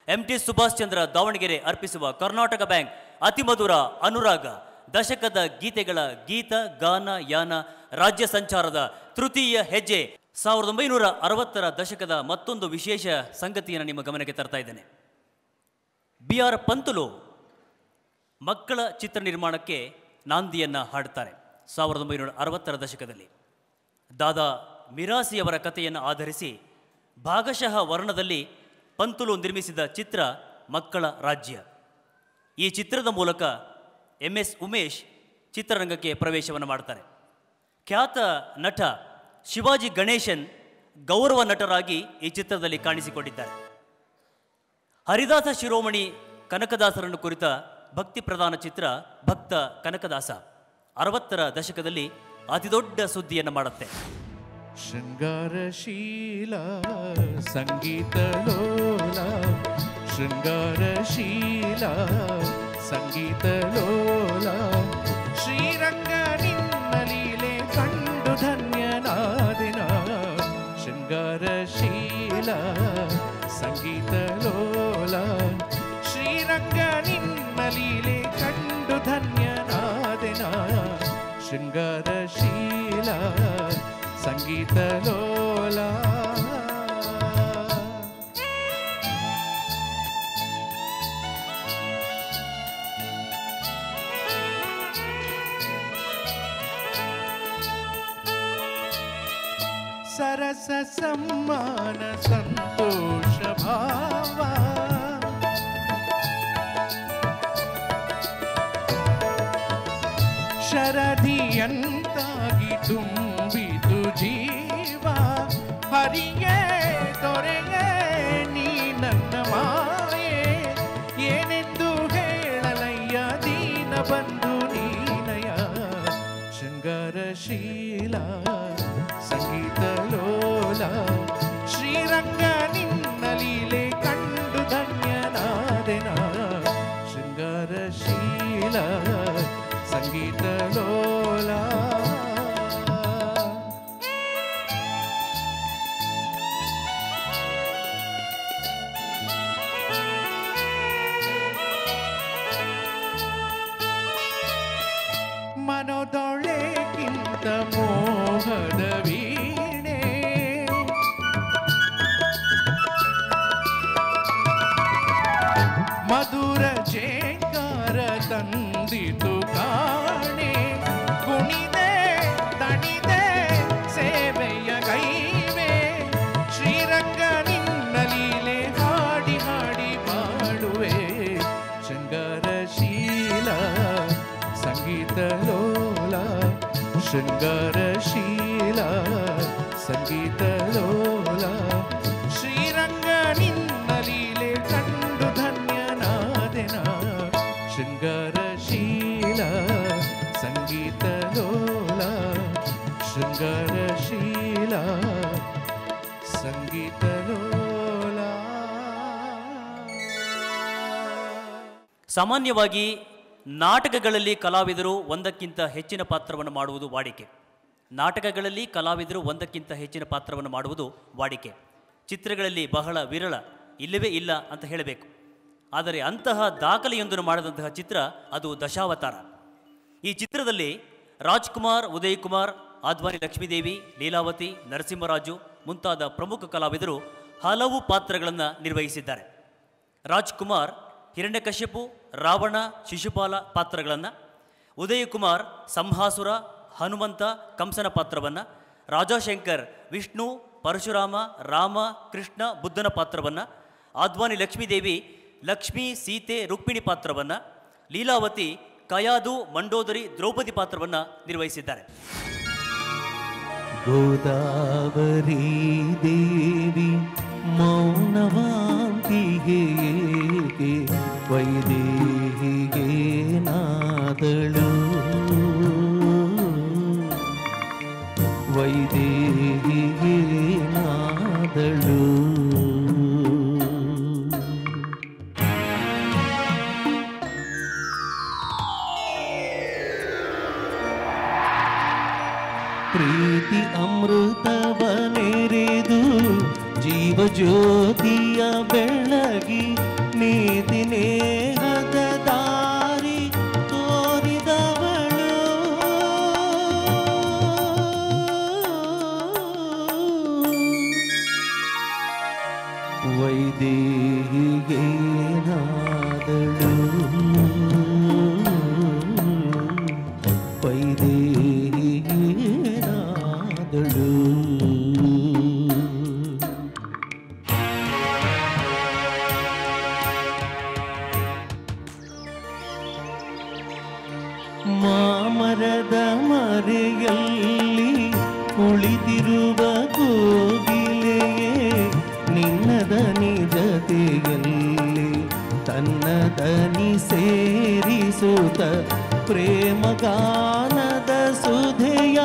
MT Subhash Chandra Davanagere ಅರ್ಪಿಸುವ Karnataka bank ಅತಿಮಧುರ ಅನುರಾಗ ದಶಕದ ಗೀತೆಗಳ ಗೀತ ಗಾನ ಯಾನ ರಾಜ್ಯ ಸಂಚಾರದ ತೃತೀಯ ಹೆಜ್ಜೆ 1960ರ ದಶಕದ ಮತ್ತೊಂದು ವಿಶೇಷ ಸಂಗತಿಯನ್ನು ನಿಮ್ಮ ಗಮನಕ್ಕೆ ತರ್ತಾ ಇದ್ದೇನೆ. BR ಪಂತುಲು ಮಕ್ಕಳ ಚಿತ್ರ ನಿರ್ಮಾಣಕ್ಕೆ ನಾಂದಿಯನ್ನು ಹಾಡುತ್ತಾರೆ. 1960ರ ದಶಕದಲ್ಲಿ ದಾದಾ ಮಿರಾಸಿಯವರ ಕಥೆಯನ್ನು ಆಧರಿಸಿ ಭಾಗಶಃ ವರ್ಣದಲ್ಲಿ ಪಂತುಲು ನಿರ್ಮಿಸಿದ ಚಿತ್ರ ಮಕ್ಕಳ ರಾಜ್ಯ. ಈ ಚಿತ್ರದ ಮೂಲಕ MS ಉಮೇಶ್ ಚಿತ್ರರಂಗಕ್ಕೆ ಪ್ರವೇಶವನ್ನು ಮಾಡ್ತಾರೆ. ಖ್ಯಾತ ನಟ ಶಿವಾಜಿ ಗಣೇಶನ್ ಗೌರವ ನಟರಾಗಿ ಈ ಚಿತ್ರದಲ್ಲಿ ಕಾಣಿಸಿಕೊಂಡಿದ್ದಾರೆ. ಹರಿದಾಸ ಶಿರೋಮಣಿ ಕನಕದಾಸರನ್ನು ಕುರಿತ ಭಕ್ತಿ ಪ್ರಧಾನ ಚಿತ್ರ ಭಕ್ತ ಕನಕದಾಸ 60ರ ದಶಕದಲ್ಲಿ ಅತಿದೊಡ್ಡ ಸುದ್ದಿಯನ್ನು ಮಾಡುತ್ತೆ. ಶೃಂಗಾರಶೀಲ ಸಂಗೀತ ಲೋಲ ಶೃಂಗಾರಶೀಲ ಸಂಗೀತ ಲೋಲ ಶ್ರೀರಂಗ ನಿನ್ನ ಲೀಲೆ ಕಂಡು ಧನ್ಯನಾದಿನ ಶೃಂಗಾರಶೀಲ ಸಂಗೀತ ಲೋಲ ಶ್ರೀರಂಗ ನಿನ್ನ ಲೀಲೆ ಕಂಡು ಧನ್ಯನಾದಿನ ಶೃಂಗಾರಶೀಲ ಸಂಗೀತ ಲೋಲ. ಸರಸ ಸಮ್ಮಾನ ಸಂತೋಷ ಭಾವ ಶರಧಿಯಂತಾಗಿ ತುಂಬಿತು ಜೀವ ಹರಿಯೇ ದೊರೆಯೇ ನೀ ನನ್ನ ಮಾಯೆ ಏನೆಂದು ಹೇಳಲಯ್ಯ ದೀನ ಬಂಧು ನೀನಯ ಶೃಂಗಾರಶೀಲ ಸಂಗೀತ ಲೋಲ ಶ್ರೀರಂಗ ನಿನ್ನ ಲೀಲೆ ಕಂಡು ಧನ್ಯನಾದೆನ ಶೃಂಗಾರಶೀಲ ಸಂಗೀತ ಲೋಲ. ಮನದೊಳೆಗಿಂತ ಮೋಹದ ವೀಣೆ ಮಧುರ ಜೇಂಕಾರ ತಂದಿತು ಕಾಣೆ ಕುಣಿದೆ ತಣಿದೆ ಸೇವೆಯ ಕೈವೆ ಶ್ರೀರಂಗ ನಿನ್ನ ಲೀಲೆ ಹಾಡಿ ಹಾಡಿ ಮಾಡುವೆ ಶೃಂಗಾರಶೀಲ ಸಂಗೀತ ಲೋಲ ಶೃಂಗಾರಶೀಲ ಸಂಗೀತ ಲೋಲ ಶ್ರೀರಂಗ ನಿನ್ನ ಲೀಲೆ ಕಂಡು ಧನ್ಯನಾದೆನ ಶೃಂಗಾರಶೀಲ ಸಂಗೀತ ಲೋಲ ಶೃಂಗಾರಶೀಲ ಸಂಗೀತ ಲೋಲ. ಸಾಮಾನ್ಯವಾಗಿ ನಾಟಕಗಳಲ್ಲಿ ಕಲಾವಿದರು ಒಂದಕ್ಕಿಂತ ಹೆಚ್ಚಿನ ಪಾತ್ರವನ್ನು ಮಾಡುವುದು ವಾಡಿಕೆ. ನಾಟಕಗಳಲ್ಲಿ ಕಲಾವಿದರು ಒಂದಕ್ಕಿಂತ ಹೆಚ್ಚಿನ ಪಾತ್ರವನ್ನು ಮಾಡುವುದು ವಾಡಿಕೆ. ಚಿತ್ರಗಳಲ್ಲಿ ಬಹಳ ವಿರಳ, ಇಲ್ಲವೇ ಇಲ್ಲ ಅಂತ ಹೇಳಬೇಕು. ಆದರೆ ಅಂತಹ ದಾಖಲೆಯೊಂದನ್ನು ಮಾಡಿದಂತಹ ಚಿತ್ರ ಅದು ದಶಾವತಾರ. ಈ ಚಿತ್ರದಲ್ಲಿ ರಾಜ್ಕುಮಾರ್, ಉದಯ್ ಕುಮಾರ್, ಆದ್ವಾನಿ ಲಕ್ಷ್ಮೀದೇವಿ, ಲೀಲಾವತಿ, ನರಸಿಂಹರಾಜು ಮುಂತಾದ ಪ್ರಮುಖ ಕಲಾವಿದರು ಹಲವು ಪಾತ್ರಗಳನ್ನು ನಿರ್ವಹಿಸಿದ್ದಾರೆ. ರಾಜ್ಕುಮಾರ್ ಹಿರಣ್ಯಕಶ್ಯಪು, ರಾವಣ, ಶಿಶುಪಾಲ ಪಾತ್ರಗಳನ್ನು, ಉದಯ್ ಕುಮಾರ್ ಸಂಹಾಸುರ, ಹನುಮಂತ, ಕಂಸನ ಪಾತ್ರವನ್ನು, ರಾಜಶೇಖರ್ ವಿಷ್ಣು, ಪರಶುರಾಮ, ರಾಮ, ಕೃಷ್ಣ, ಬುದ್ಧನ ಪಾತ್ರವನ್ನು, ಆದ್ವಾನಿ ಲಕ್ಷ್ಮೀದೇವಿ ಲಕ್ಷ್ಮೀ, ಸೀತೆ, ರುಕ್ಮಿಣಿ ಪಾತ್ರವನ್ನು, ಲೀಲಾವತಿ ಕಯಾದು, ಮಂಡೋದರಿ, ದ್ರೌಪದಿ ಪಾತ್ರವನ್ನು ನಿರ್ವಹಿಸಿದ್ದಾರೆ. ಗೋದಾವರಿ ದೇವಿ ಮೌನವಾಂತಿಗೆ ವೈದೇಹಿಗೆ ನಾದಳು ವೈದೇಹಿಗೆ ನಾದಳು ಪ್ರೀತಿ ಅಮೃತವನೆರೆದು ಜೀವ ಜ್ಯೋತಿಯ ಬೆಳಗಿ ನೀತಿ ನೇಹದ ದಾರಿ ತೋರಿದವಳು ವೈದೇಹಿಗೇನಾದಳು ವೈದೇಹಿಗೇನಾದಳು ಮಾಮರದ ಮರೆಯಲ್ಲಿ ಕುಳಿತಿರುವ ಕೋಗಿಲೆಯೇ ನಿನ್ನ ದನಿ ಜತೆಯಲ್ಲಿ ತನ್ನ ದನಿ ಸೇರಿಸುತ್ತ ಪ್ರೇಮ ಗಾನದ ಸುಧೆಯ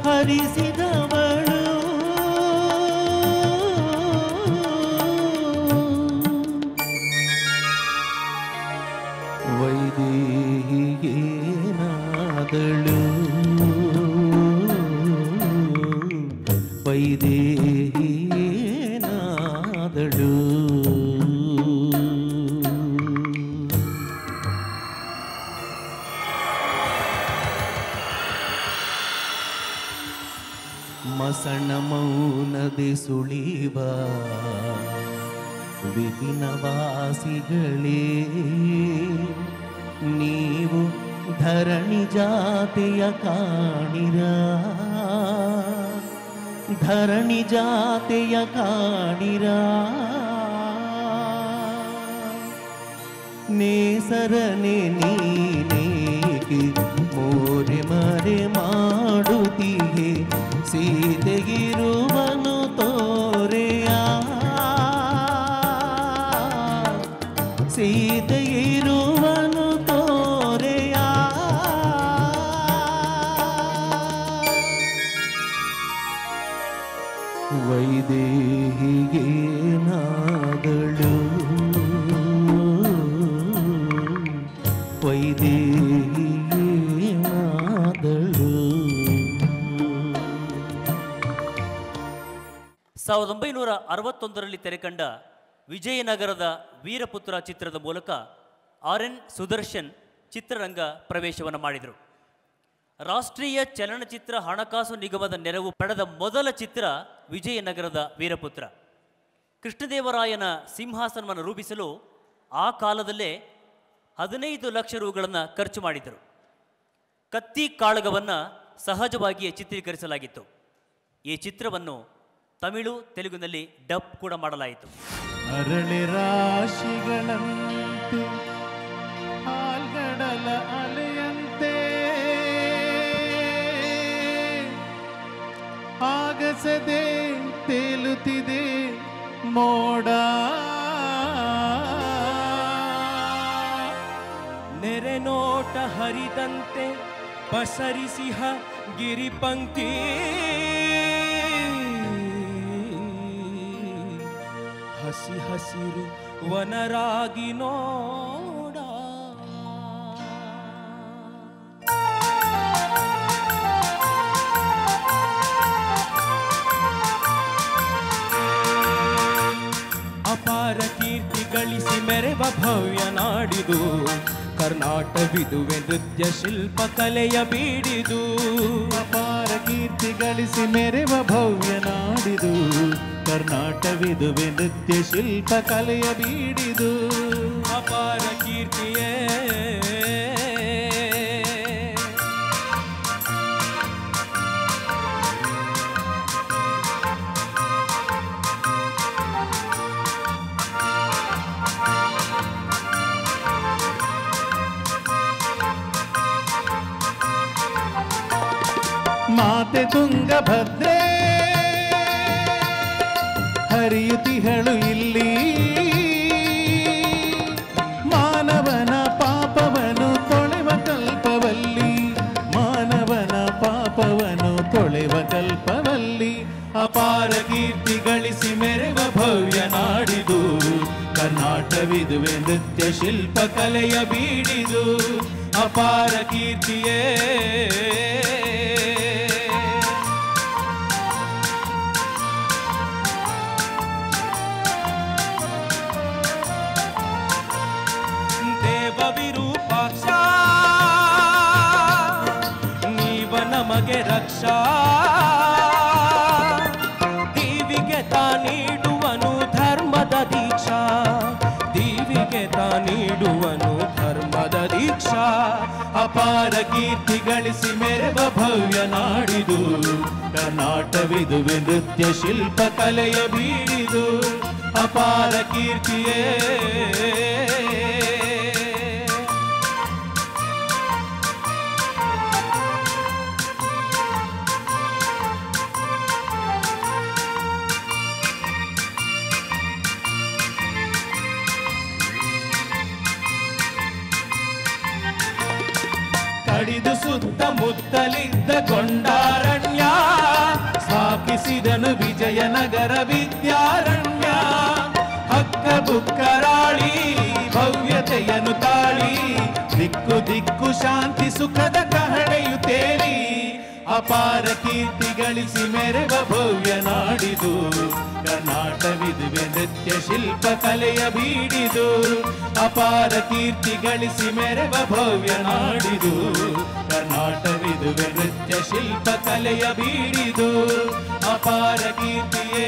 ಹರಿಸಿದವಳು ವೈದೇಹಿಗೇನಾದಳು ವೈದೇಹಿಗೇನಾದಳು ಮಸಣ ಮೌನದಿ ಸುಳಿವ ವಿಪಿನವಾಸಿಗಳೇ ನೀವು ಧರಣಿ ಜಾತಿಯ ಕಾಣಿರ ಧರಣಿ ಜಾತಿಯ ಕಾಣಿರ ನೇಸರನೆ ನೀನೇಕೆ ಮೋರೆ ಮರೆ ಮಾಡುತ್ತೀಯೆ ಸೀತೆಗಿರುವನು ತೋರೆಯ ಸೀತೆಗಿರುವನು ತೋರೆಯ ವೈದೇಹಿಗೇನಾದಳು ವೈದೇಹಿಗೇನಾದಳು 1961ರಲ್ಲಿ ತೆರೆಕಂಡ ವಿಜಯನಗರದ ವೀರಪುತ್ರ ಚಿತ್ರದ ಮೂಲಕ RN ಸುದರ್ಶನ್ ಚಿತ್ರರಂಗ ಪ್ರವೇಶವನ್ನು ಮಾಡಿದರು. ರಾಷ್ಟ್ರೀಯ ಚಲನಚಿತ್ರ ಹಣಕಾಸು ನಿಗಮದ ನೆರವು ಪಡೆದ ಮೊದಲ ಚಿತ್ರ ವಿಜಯನಗರದ ವೀರಪುತ್ರ. ಕೃಷ್ಣದೇವರಾಯನ ಸಿಂಹಾಸನವನ್ನು ರೂಪಿಸಲು ಆ ಕಾಲದಲ್ಲೇ 15 ಲಕ್ಷ ರೂಗಳನ್ನು ಖರ್ಚು ಮಾಡಿದರು. ಕತ್ತಿ ಕಾಳಗವನ್ನು ಸಹಜವಾಗಿಯೇ ಚಿತ್ರೀಕರಿಸಲಾಗಿತ್ತು. ಈ ಚಿತ್ರವನ್ನು ತಮಿಳು ತೆಲುಗಿನಲ್ಲಿ ಡಬ್ ಕೂಡ ಮಾಡಲಾಯಿತು. ಅರಳೆ ರಾಶಿಗಳಂತೆ ಆಲ್ಗಡಲ ಅಲೆಯಂತೆ ಆಗಸದೆ ತೇಲುತ್ತಿದೆ ಮೋಡ ನೆರೆನೋಟ ಹರಿದಂತೆ ಪಸರಿಸಿಹ ಗಿರಿಪಂಕ್ತಿ ಹಸಿ ಹಸಿರು ವನರಾಗಿ ನೋಡ ಅಪಾರ ಕೀರ್ತಿ ಗಳಿಸಿ ಮೆರೆವ ಭವ್ಯ ನಾಡಿದು ಕರ್ನಾಟವಿದುವೆ ನೃತ್ಯ ಶಿಲ್ಪ ಕಲೆಯ ಬೀಡಿದು. ಅಪಾರ ಕೀರ್ತಿ ಗಳಿಸಿ ಮೆರೆವ ಭವ್ಯ ನಾಡಿದು ಕರ್ನಾಟವಿದುವೆ ನೃತ್ಯ ಶಿಲ್ಪ ಕಲೆಯ ಬೀಡಿದು. ಅಪಾರ ಕೀರ್ತಿಯೇ ಮಾತೆ ತುಂಗಭದ್ರೆ ಹರಿಯುತ್ತಿಹಳು ಇಲ್ಲಿ ಮಾನವನ ಪಾಪವನು ತೊಳೆವ ಕಲ್ಪವಲ್ಲಿ ಮಾನವನ ಪಾಪವನು ತೊಳೆವ ಕಲ್ಪವಲ್ಲಿ. ಅಪಾರ ಕೀರ್ತಿ ಗಳಿಸಿ ಮೆರೆವ ಭವ್ಯ ನಾಡಿದು ಕರ್ನಾಟವಿದುವೆ ನೃತ್ಯ ಶಿಲ್ಪ ಕಲೆಯ ಬೀಡಿದು. ಅಪಾರ ಕೀರ್ತಿಯೇ ದೀಕ್ಷಾ ದೀವಿಗೆ ತಾ ನೀಡುವನು ಧರ್ಮದ ದೀಕ್ಷಾ ದೀವಿಗೆ ತಾ ನೀಡುವನು ಧರ್ಮದ ದೀಕ್ಷಾ ಅಪಾರ ಕೀರ್ತಿ ಗಳಿಸಿ ಮೆರೆವ ಭವ್ಯ ನಾಡಿದು ಕರ್ನಾಟವಿದುವೆ ನೃತ್ಯ ಶಿಲ್ಪ ಕಲೆಯ ಬೀಡಿದು ಅಪಾರ ಕೀರ್ತಿಯೇ ಕಡಿದು ಸುತ್ತಮುತ್ತಲಿದ್ದ ಗೊಂಡಾರಣ್ಯ ಸ್ಥಾಪಿಸಿದನು ವಿಜಯನಗರ ವಿದ್ಯಾರಣ್ಯ ಹಕ್ಕ ಬುಕ್ಕರಾಳಿ ಭವ್ಯತೆಯನ್ನು ತಾಳಿ ದಿಕ್ಕು ದಿಕ್ಕು ಶಾಂತಿ ಸುಖದ ಕಹಳೆಯು ತೇಲಿ ಅಪಾರ ಕೀರ್ತಿ ಗಳಿಸಿ ಮೆರೆವ ಭವ್ಯ ನಾಡಿದು ಕರ್ನಾಟವಿದುವೆ ನೃತ್ಯ ಶಿಲ್ಪ ಕಲೆಯ ಬೀಡಿದು ಅಪಾರ ಕೀರ್ತಿ ಗಳಿಸಿ ಮೆರೆವ ಭವ್ಯ ನಾಡಿದು ಕರ್ನಾಟವಿದುವೆ ನೃತ್ಯ ಶಿಲ್ಪ ಕಲೆಯ ಬೀಡಿದು ಅಪಾರ ಕೀರ್ತಿಯೇ